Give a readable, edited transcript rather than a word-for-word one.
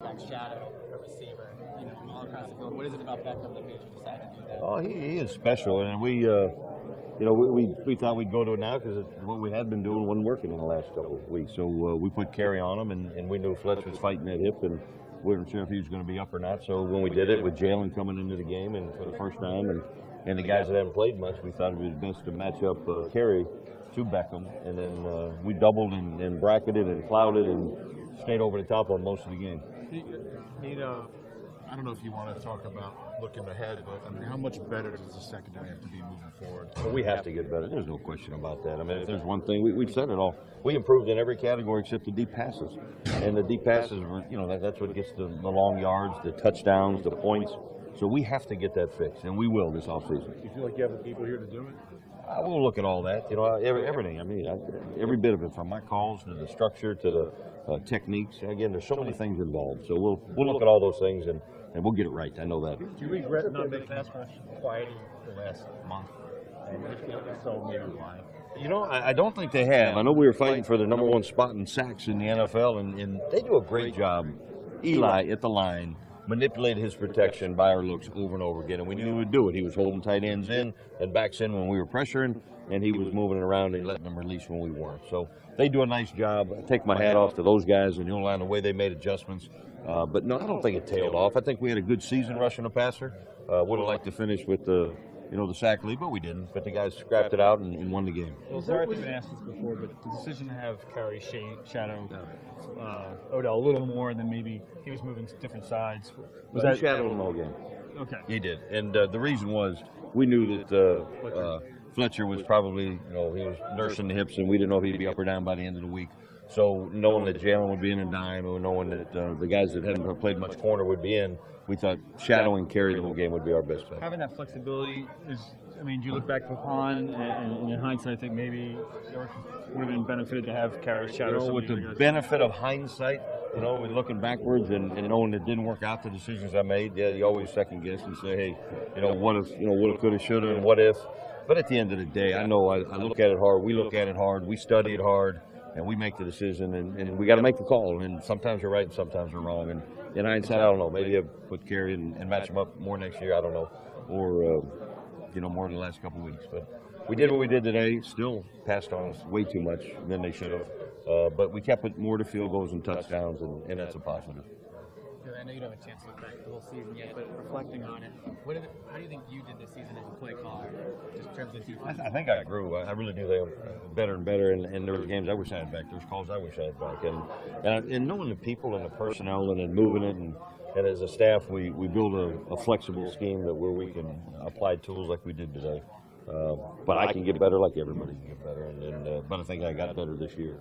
That shadow, a receiver, all across the field. What is it about Beckham that made you decide to do that? Oh, he is special, and we thought we'd go to it now because what we had been doing wasn't working in the last couple of weeks. So we put Carey on him, and we knew Fletcher was fighting that hip, and we weren't sure if he was going to be up or not. So when we did it with Jalen coming into the game and for the first time, and the guys that haven't played much, we thought it was best to match up Carey to Beckham, and then we doubled and bracketed and clouded and stayed over the top on most of the game. I don't know if you want to talk about looking ahead, but I mean, how much better does the secondary have to be moving forward? Well, we have to get better. There's no question about that. I mean, if there's one thing, we've said it all. We improved in every category except the deep passes. And the deep passes, that's what gets the long yards, the touchdowns, the points. So we have to get that fixed, and we will this offseason. Do you feel like you have the people here to do it? We'll look at all that, everything. I mean, every bit of it, from my calls to the structure to the techniques. Again, there's so many things involved. So we'll look at all those things and we'll get it right. I know that. Do you regret not making pass rush quieting the last month? So maybe why? I don't think they have. I know we were fighting for the number one spot in sacks in the NFL, and they do a great job. Eli at the line manipulated his protection by our looks over and over again, and we knew he would do it. He was holding tight ends in and backs in when we were pressuring, and he was moving around and letting them release when we weren't. So they do a nice job. I take my hat off to those guys and the way they made adjustments. But no, I don't think it tailed off. I think we had a good season rushing the passer. Would have liked to finish with the sack lead, but we didn't. But the guys scrapped it out and won the game. Well, sorry if you've been asked this before, but the decision to have Carey shadow Odell a little more than maybe he was moving to different sides. Was that shadowed him all game? Okay. He did, and the reason was we knew that Fletcher was probably, he was nursing the hips, and we didn't know if he'd be up or down by the end of the week. So knowing that Jalen would be in and dime, or knowing that the guys that hadn't played much corner would be in, we thought shadowing Carey the whole game would be our best bet. Having that flexibility do you look back upon, and in hindsight, I think maybe it would have been benefited to have Carey shadow. With the benefit of hindsight, with looking backwards and knowing it didn't work out, the decisions I made, you always second guess and say, hey, what if, woulda, coulda, shoulda, and what if. But at the end of the day, I know I look at it hard, we look at it hard, we study it hard, and we make the decision, and we got to make the call. And sometimes we're right and sometimes we're wrong. And in hindsight, I don't know. Maybe I'll put Carey and match him up more next year. I don't know. Or, more in the last couple of weeks. But we did what we did today. Still passed on us way too much than they should have. But we kept it more to field goals and touchdowns, and that's a positive. I know you don't have a chance to look back the whole season yet, but reflecting on it, how do you think you did this season as a play caller, just in terms of defense? I think I grew. I really do think I'm better and better, and there were games I wish I had back. There was calls I wish I had back. And knowing the people and the personnel and then moving it, and as a staff, we build a flexible scheme where we can apply tools like we did today. But I can get better like everybody can get better, but I think I got better this year.